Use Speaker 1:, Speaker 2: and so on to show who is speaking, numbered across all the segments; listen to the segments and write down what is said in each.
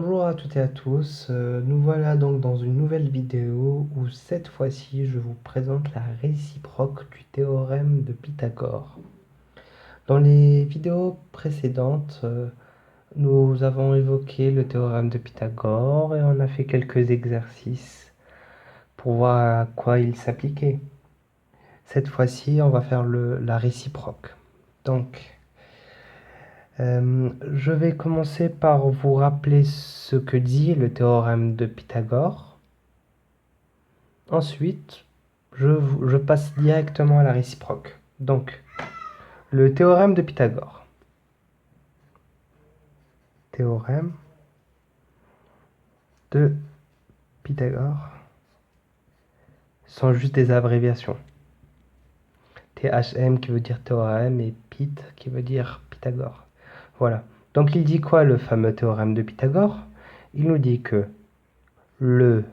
Speaker 1: Bonjour à toutes et à tous, nous voilà donc dans une nouvelle vidéo où cette fois-ci je vous présente la réciproque du théorème de Pythagore. Dans les vidéos précédentes, nous avons évoqué le théorème de Pythagore et on a fait quelques exercices pour voir à quoi il s'appliquait. Cette fois-ci, on va faire la réciproque. Donc, je vais commencer par vous rappeler ce que dit le théorème de Pythagore. Ensuite, je passe directement à la réciproque. Donc, le théorème de Pythagore. Théorème de Pythagore sont juste des abréviations. THM qui veut dire théorème et Pyth qui veut dire Pythagore. Voilà. Donc il dit quoi le fameux théorème de Pythagore? Il nous dit que le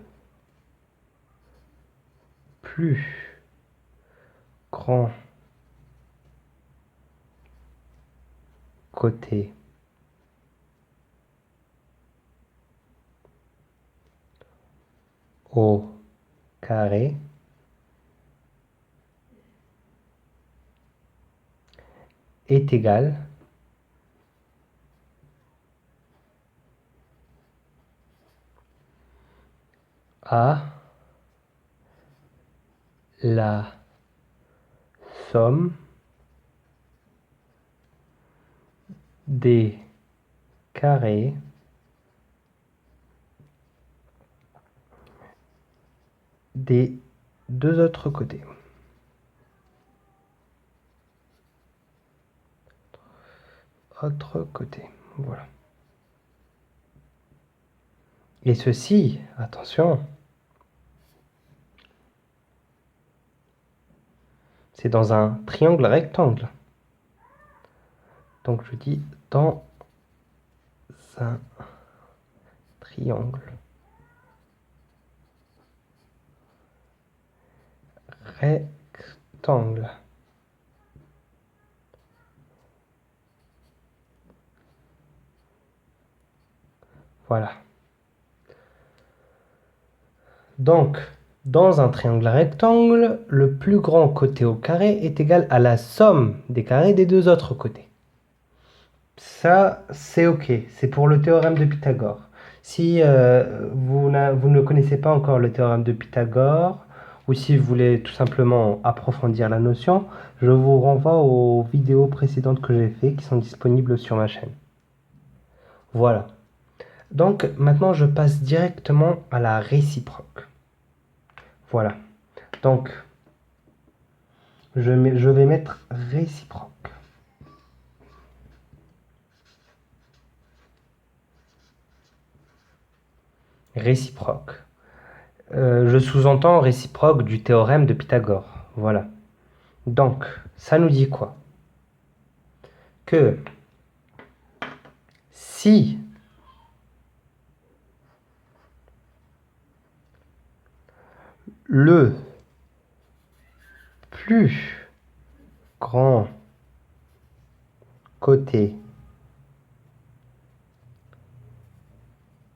Speaker 1: plus grand côté au carré est égal à la somme des carrés des deux autres côtés. Autre côté, voilà. Et ceci, attention, c'est dans un triangle rectangle. Donc je dis dans un triangle rectangle. Voilà. Donc, dans un triangle rectangle, le plus grand côté au carré est égal à la somme des carrés des deux autres côtés. Ça, c'est OK. C'est pour le théorème de Pythagore. Si vous ne connaissez pas encore le théorème de Pythagore, ou si vous voulez tout simplement approfondir la notion, je vous renvoie aux vidéos précédentes que j'ai faites qui sont disponibles sur ma chaîne. Voilà. Donc maintenant, je passe directement à la réciproque. Voilà. Donc, je vais mettre réciproque. Réciproque. Je sous-entends réciproque du théorème de Pythagore. Voilà. Donc, ça nous dit quoi? Que si le plus grand côté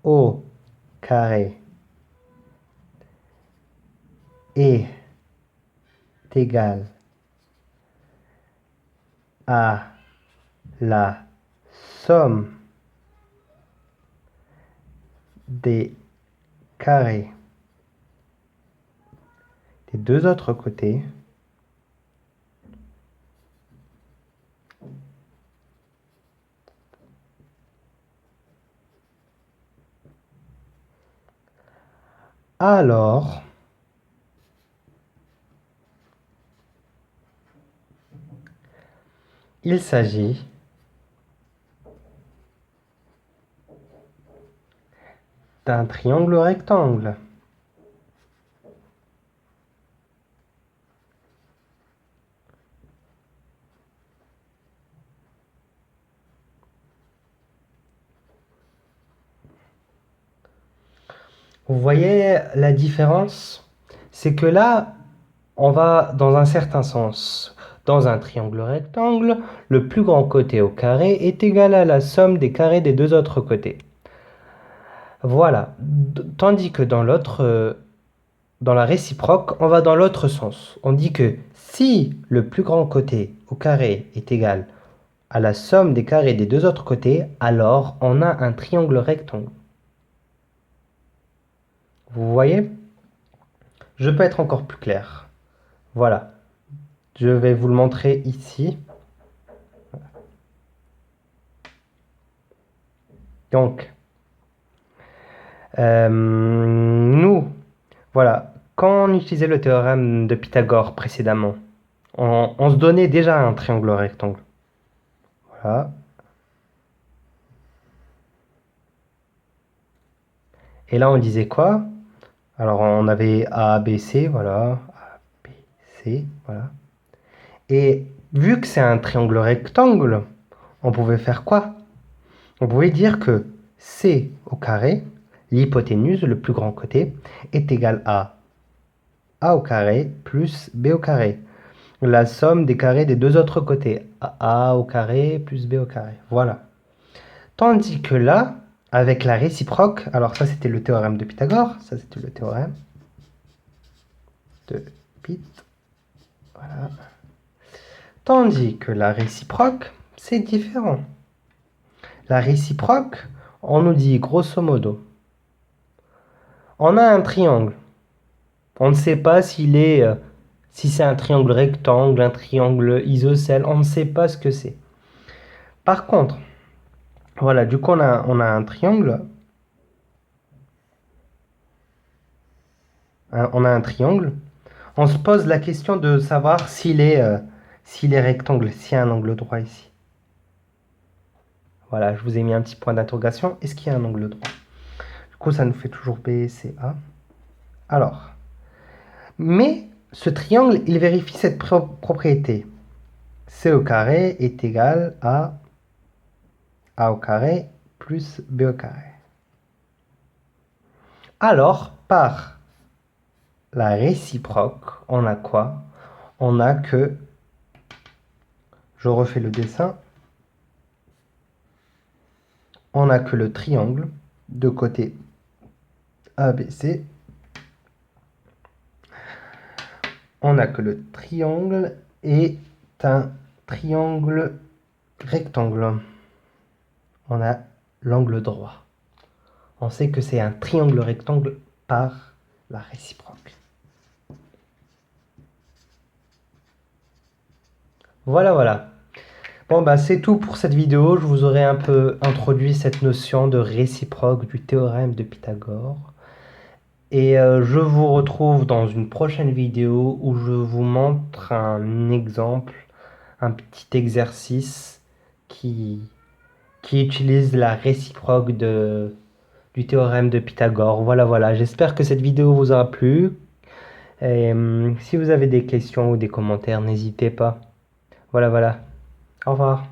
Speaker 1: au carré est égal à la somme des carrés des deux autres côtés, alors il s'agit d'un triangle rectangle. Vous voyez la différence? C'est que là, on va dans un certain sens. Dans un triangle rectangle, le plus grand côté au carré est égal à la somme des carrés des deux autres côtés. Voilà. Tandis que dans la réciproque, on va dans l'autre sens. On dit que si le plus grand côté au carré est égal à la somme des carrés des deux autres côtés, alors on a un triangle rectangle. Vous voyez? Je peux être encore plus clair. Voilà. Je vais vous le montrer ici. Donc, nous, voilà, quand on utilisait le théorème de Pythagore précédemment, on se donnait déjà un triangle rectangle. Voilà. Et là, on disait quoi? Alors, on avait A, B, C, voilà. A, B, C, voilà. Et vu que c'est un triangle rectangle, on pouvait faire quoi? On pouvait dire que C au carré, l'hypoténuse, le plus grand côté, est égal à A au carré plus B au carré. La somme des carrés des deux autres côtés. A au carré plus B au carré. Voilà. Tandis que là, avec la réciproque, alors ça c'était le théorème de Pythagore, ça c'était le théorème de Pyth. Voilà. Tandis que la réciproque, c'est différent. La réciproque, on nous dit grosso modo, on a un triangle. On ne sait pas si c'est un triangle rectangle, un triangle isocèle, on ne sait pas ce que c'est. Par contre, voilà, du coup on a un triangle. On a un triangle. On se pose la question de savoir s'il est rectangle, s'il y a un angle droit ici. Voilà, je vous ai mis un petit point d'interrogation. Est-ce qu'il y a un angle droit? Du coup, ça nous fait toujours B, C, A. Alors, mais ce triangle, il vérifie cette propriété. C au carré est égal à A au carré plus B au carré. Alors, par la réciproque, on a quoi? On a que, je refais le dessin, on a que le triangle de côté ABC. On a que le triangle est un triangle rectangle. On a l'angle droit. On sait que c'est un triangle rectangle par la réciproque. Voilà, voilà. Bon, bah, c'est tout pour cette vidéo. Je vous aurais un peu introduit cette notion de réciproque du théorème de Pythagore. Et je vous retrouve dans une prochaine vidéo où je vous montre un exemple, un petit exercice qui utilise la réciproque du théorème de Pythagore. Voilà, voilà. J'espère que cette vidéo vous aura plu. Et si vous avez des questions ou des commentaires, n'hésitez pas. Voilà, voilà. Au revoir.